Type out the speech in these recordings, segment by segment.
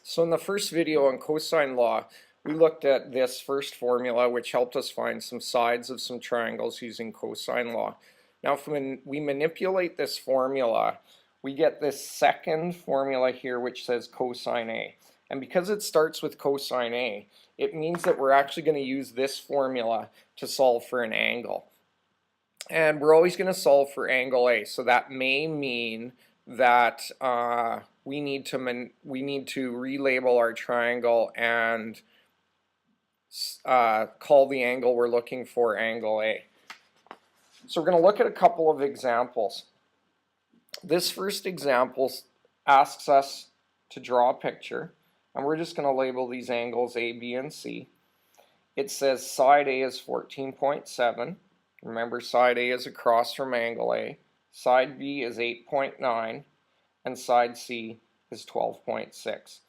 So in the first video on cosine law, we looked at this first formula which helped us find some sides of some triangles using cosine law. Now if we manipulate this formula, we get this second formula here which says cosine A. And because it starts with cosine A, it means that we're actually going to use this formula to solve for an angle. And we're always going to solve for angle A, so that may mean that we need to relabel our triangle and call the angle we're looking for angle A. So we're going to look at a couple of examples. This first example asks us to draw a picture, and we're just going to label these angles A, B, and C. It says side A is 14.7. Remember, side A is across from angle A. Side B is 8.9. And side C is 12.6.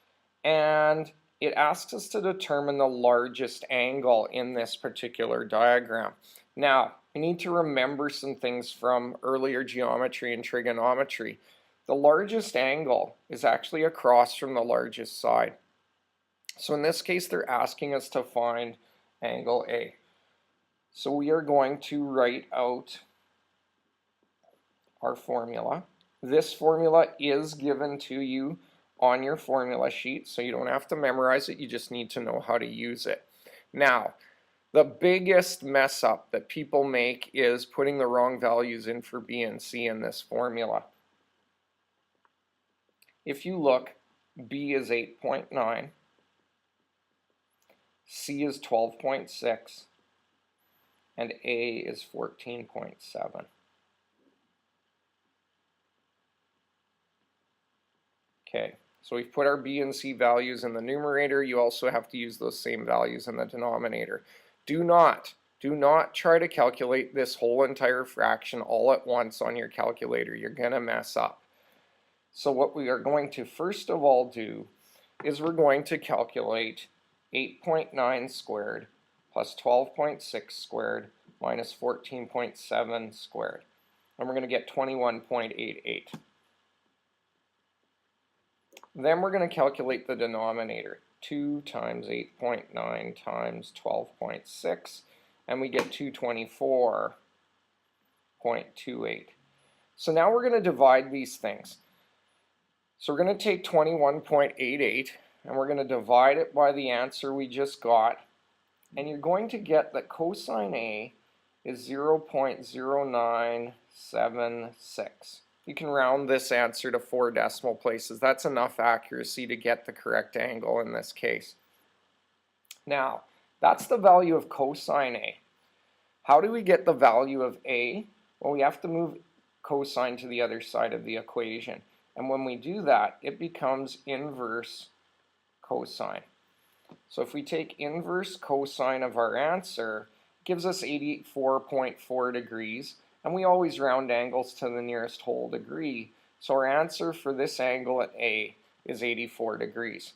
And it asks us to determine the largest angle in this particular diagram. Now, we need to remember some things from earlier geometry and trigonometry. The largest angle is actually across from the largest side. So in this case, they're asking us to find angle A. So we are going to write out our formula. This formula is given to you on your formula sheet, so you don't have to memorize it, you just need to know how to use it. Now, the biggest mess up that people make is putting the wrong values in for B and C in this formula. If you look, B is 8.9, C is 12.6, and A is 14.7. Okay, so we've put our B and C values in the numerator. You also have to use those same values in the denominator. Do not try to calculate this whole entire fraction all at once on your calculator. You're going to mess up. So what we are going to first of all do is we're going to calculate 8.9 squared plus 12.6 squared minus 14.7 squared. And we're going to get 21.88. Then we're going to calculate the denominator. 2 times 8.9 times 12.6, and we get 224.28. So now we're going to divide these things. So we're going to take 21.88 and we're going to divide it by the answer we just got, and you're going to get that cosine A is 0.0976. You can round this answer to 4 decimal places. That's enough accuracy to get the correct angle in this case. Now, that's the value of cosine A. How do we get the value of A? Well, we have to move cosine to the other side of the equation. And when we do that, it becomes inverse cosine. So if we take inverse cosine of our answer, it gives us 84.4 degrees. And we always round angles to the nearest whole degree. So our answer for this angle at A is 84 degrees.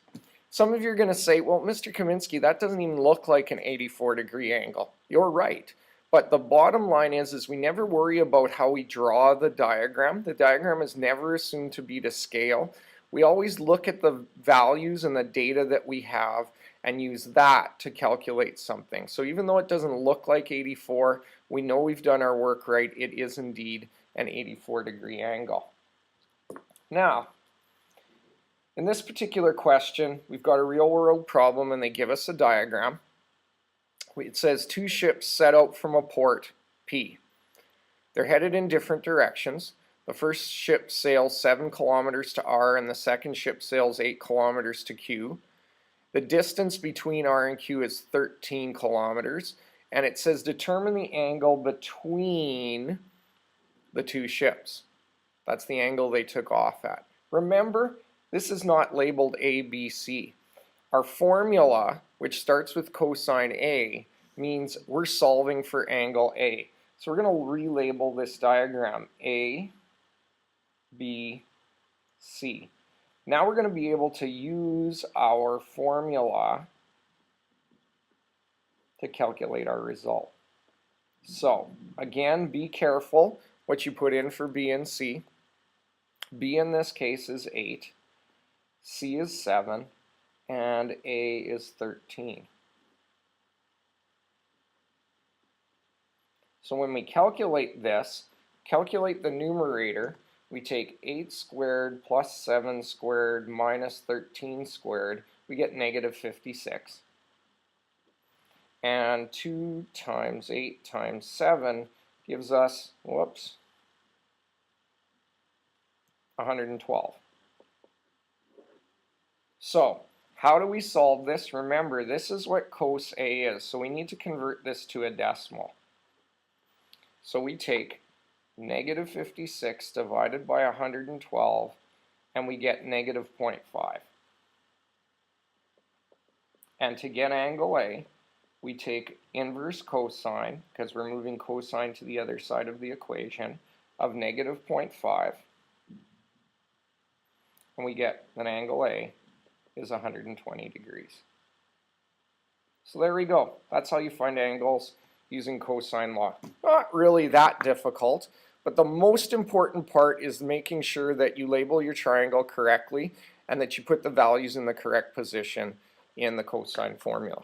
Some of you are going to say, well, Mr. Kaminsky, that doesn't even look like an 84-degree angle. You're right. But the bottom line is we never worry about how we draw the diagram. The diagram is never assumed to be to scale. We always look at the values and the data that we have and use that to calculate something. So even though it doesn't look like 84, we know we've done our work right. It is indeed an 84-degree angle. Now, in this particular question, we've got a real-world problem and they give us a diagram. It says 2 ships set out from a port, P. They're headed in different directions. The first ship sails 7 kilometers to R and the second ship sails 8 kilometers to Q. The distance between R and Q is 13 kilometers, and it says determine the angle between the 2 ships. That's the angle they took off at. Remember, this is not labeled A, B, C. Our formula, which starts with cosine A, means we're solving for angle A. So we're going to relabel this diagram A, B, C. Now we're going to be able to use our formula to calculate our result. So again, be careful what you put in for B and C. B in this case is 8, C is 7, and A is 13. So when we calculate this, calculate the numerator, we take 8 squared plus 7 squared minus 13 squared, we get negative 56. And 2 times 8 times 7 gives us, 112. So, how do we solve this? Remember, this is what cos A is, so we need to convert this to a decimal. So we take negative 56 divided by 112, and we get negative 0.5. And to get angle A, we take inverse cosine, because we're moving cosine to the other side of the equation, of negative 0.5, and we get that angle A is 120 degrees. So there we go. That's how you find angles using cosine law. Not really that difficult, but the most important part is making sure that you label your triangle correctly and that you put the values in the correct position in the cosine formula.